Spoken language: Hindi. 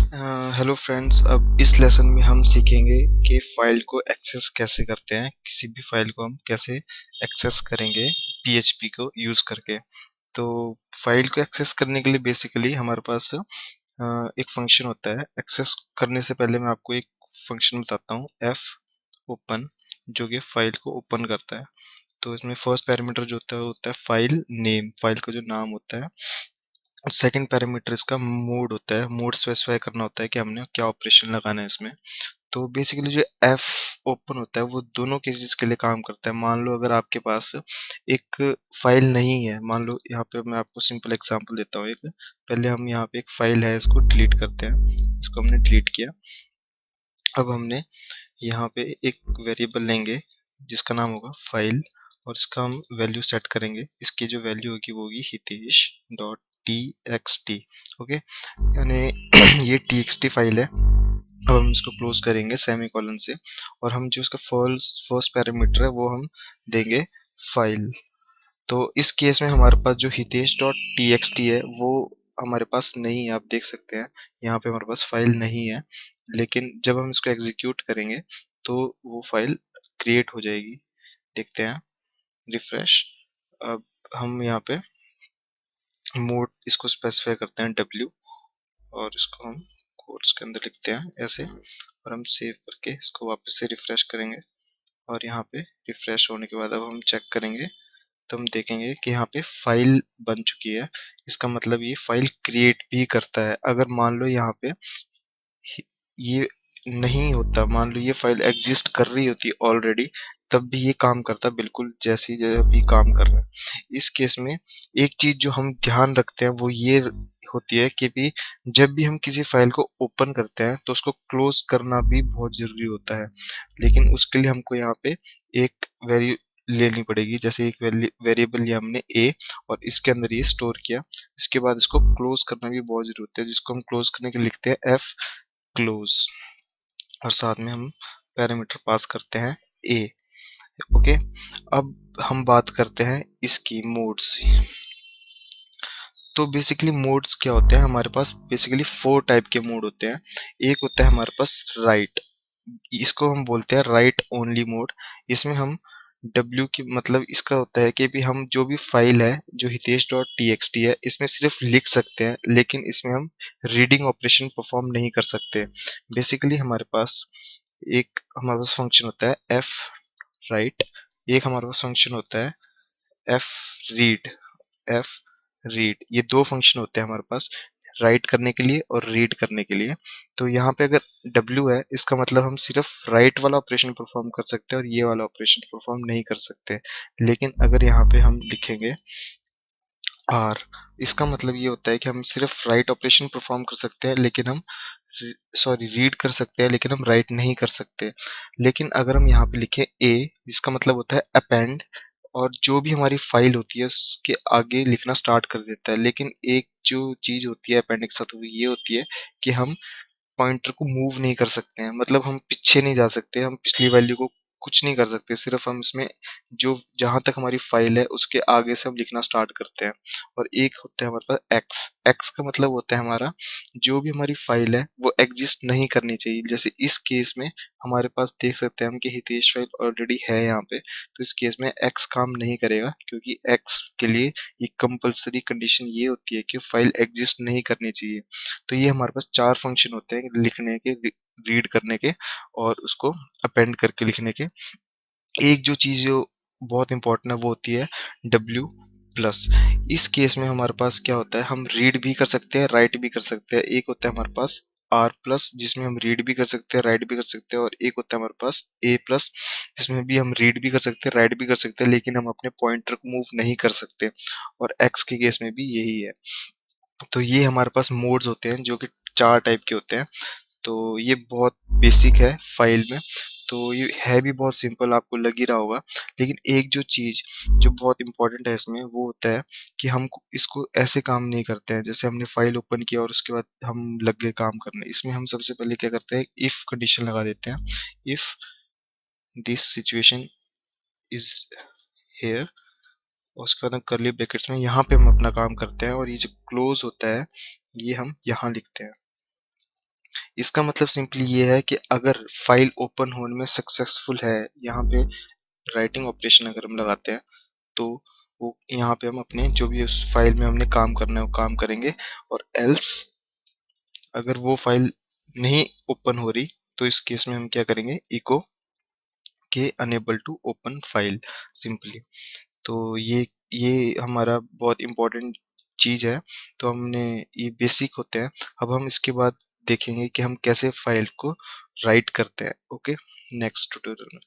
हेलो फ्रेंड्स, अब इस लेसन में हम सीखेंगे कि फाइल को एक्सेस कैसे करते हैं। किसी भी फाइल को हम कैसे एक्सेस करेंगे पीएचपी को यूज़ करके। तो फाइल को एक्सेस करने के लिए बेसिकली हमारे पास एक फंक्शन होता है। एक्सेस करने से पहले मैं आपको एक फंक्शन बताता हूँ, एफ ओपन, जो कि फाइल को ओपन करता है। तो इसमें फर्स्ट पैरामीटर जो होता है वो होता है फाइल नेम, फाइल का जो नाम होता है। सेकंड पैरामीटर इसका मोड होता है, मोड स्पेसिफाई करना होता है कि हमने क्या ऑपरेशन लगाना है इसमें। तो बेसिकली जो एफ ओपन होता है वो दोनों केसेस के लिए काम करता है। मान लो अगर आपके पास एक फाइल नहीं है, मान लो यहाँ पे मैं आपको सिंपल एग्जांपल देता हूँ। एक पहले हम यहाँ पे एक फाइल है, इसको डिलीट करते हैं। इसको हमने डिलीट किया। अब हमने यहाँ पे एक वेरिएबल लेंगे जिसका नाम होगा फाइल, और इसका हम वैल्यू सेट करेंगे। इसकी जो वैल्यू होगी वो होगी Hitesh dot T x T. Okay, यानी ये टी एक्स टी फाइल है। अब हम इसको क्लोज करेंगे सेमी कॉलन से, और हम जो इसका फर्स्ट पैरामीटर है वो हम देंगे फाइल। तो इस केस में हमारे पास जो Hitesh dot T x T है वो हमारे पास नहीं है। आप देख सकते हैं यहाँ पे हमारे पास फाइल नहीं है, लेकिन जब हम इसको एग्जीक्यूट करेंगे तो वो फाइल क्रिएट हो जाएगी। देखते हैं, रिफ्रेश। अब हम यहाँ पे मोड इसको स्पेसिफाई करते हैं डब्ल्यू, और इसको हम कोट्स के अंदर लिखते हैं ऐसे, और हम सेव करके इसको वापस से रिफ्रेश करेंगे। और यहाँ पे रिफ्रेश होने के बाद अब हम चेक करेंगे तो हम देखेंगे कि यहाँ पे फाइल बन चुकी है। इसका मतलब ये फाइल क्रिएट भी करता है। अगर मान लो यहाँ पे ये नहीं होता, मान लो ये फाइल एग्जिस्ट कर रही होती ऑलरेडी, तब भी ये काम करता बिल्कुल जैसे ही जब भी काम कर रहा है। इस केस में एक चीज जो हम ध्यान रखते हैं वो ये होती है कि भी जब भी हम किसी फाइल को ओपन करते हैं तो उसको क्लोज करना भी बहुत जरूरी होता है। लेकिन उसके लिए हमको यहाँ पे एक वेरी लेनी पड़ेगी। जैसे एक वेरिएबल लिया हमने ए, और इसके अंदर ये स्टोर किया। इसके बाद इसको क्लोज करना भी बहुत जरूरी होता है, जिसको हम क्लोज करने के लिए लिखते हैं एफ क्लोज, और साथ में हम पैरामीटर पास करते हैं ए। ओके, अब हम बात करते हैं इसकी मोड्स। तो बेसिकली मोड्स क्या होते हैं हमारे पास? बेसिकली फोर टाइप के मोड होते हैं। एक होता है हमारे पास राइट, इसको हम बोलते हैं राइट ओनली मोड। इसमें हम W की मतलब इसका होता है कि भी हम जो भी फाइल है जो Hitesh dot T x T है इसमें सिर्फ लिख सकते हैं, लेकिन इसमें हम रीडिंग ऑपरेशन परफॉर्म नहीं कर सकते। बेसिकली हमारे पास फंक्शन होता है एफ राइट, एक हमारे पास फंक्शन होता है एफ रीड। एफ रीड, ये दो फंक्शन होते हैं हमारे पास, राइट करने के लिए और रीड करने के लिए। तो यहाँ पे अगर W है, इसका मतलब हम सिर्फ राइट वाला ऑपरेशन परफॉर्म कर सकते हैं और ये वाला ऑपरेशन परफॉर्म नहीं कर सकते। लेकिन अगर यहाँ पे हम लिखेंगे R, इसका मतलब ये होता है कि हम सिर्फ राइट ऑपरेशन परफॉर्म कर सकते हैं, लेकिन हम सॉरी रीड कर सकते हैं, लेकिन हम राइट नहीं कर सकते। लेकिन अगर हम यहाँ पे लिखें A, जिसका मतलब होता है अपेंड, और जो भी हमारी फाइल होती है उसके आगे लिखना स्टार्ट कर देता है। लेकिन एक जो चीज होती है अपेंडिक्स के साथ, वो ये होती है कि हम पॉइंटर को मूव नहीं कर सकते हैं। मतलब हम पीछे नहीं जा सकते, हम पिछली वैल्यू को कुछ नहीं कर सकते। सिर्फ हम इसमें जो जहां तक हमारी फाइल है उसके आगे से हम लिखना स्टार्ट करते हैं। और एक होता है हमारे पास एक्स। एक्स का मतलब होता है हमारा जो भी हमारी फाइल है वो एग्जिस्ट नहीं करनी चाहिए। जैसे इस केस में हमारे पास देख सकते हैं हम कि हितेश फाइल ऑलरेडी है यहाँ पे, तो इस केस में एक्स काम नहीं करेगा, क्योंकि एक्स के लिए ये कंपलसरी कंडीशन ये होती है कि फाइल एग्जिस्ट नहीं करनी चाहिए। तो ये हमारे पास चार फंक्शन होते हैं लिखने के, रीड करने के, और उसको अपेंड करके लिखने के। एक जो चीज जो बहुत इंपॉर्टेंट है वो होती है डब्ल्यू प्लस। इस केस में हमारे पास क्या होता है, हम रीड भी कर सकते हैं राइट भी कर सकते हैं। एक होता है हमारे पास आर प्लस, जिसमें हम रीड भी कर सकते हैं राइट भी कर सकते हैं, और एक होता है हमारे पास ए प्लस, जिसमें भी हम रीड भी कर सकते हैं राइट भी कर सकते हैं, लेकिन हम अपने पॉइंटर को मूव नहीं कर सकते। और एक्स के केस में भी यही है। तो ये हमारे पास मोड्स होते हैं जो कि चार टाइप के होते हैं। तो ये बहुत बेसिक है फाइल में। तो ये है भी बहुत सिंपल, आपको लग ही रहा होगा। लेकिन एक जो चीज जो बहुत इंपॉर्टेंट है इसमें वो होता है कि हम इसको ऐसे काम नहीं करते हैं जैसे हमने फाइल ओपन किया और उसके बाद हम लग गए काम करने। इसमें हम सबसे पहले क्या करते हैं, इफ कंडीशन लगा देते हैं। If this situation is here, और उसके बाद हम करली ब्रैकेट्स में यहाँ पे हम अपना काम करते हैं, और ये जो क्लोज होता है ये हम यहाँ लिखते हैं। इसका मतलब सिंपली ये है कि अगर फाइल ओपन होने में सक्सेसफुल है, यहाँ पे राइटिंग ऑपरेशन अगर हम लगाते हैं तो वो यहाँ पे हम अपने जो भी उस फाइल में हमने काम करना है वो काम करेंगे, और एल्स अगर वो फाइल नहीं ओपन हो रही तो इस केस में हम क्या करेंगे, इको के unable to open file simply. तो ये हमारा बहुत इम्पोर्टेंट चीज है। तो हमने ये बेसिक होते हैं। अब हम इसके बाद देखेंगे कि हम कैसे फाइल को राइट करते हैं। ओके, नेक्स्ट ट्यूटोरियल में।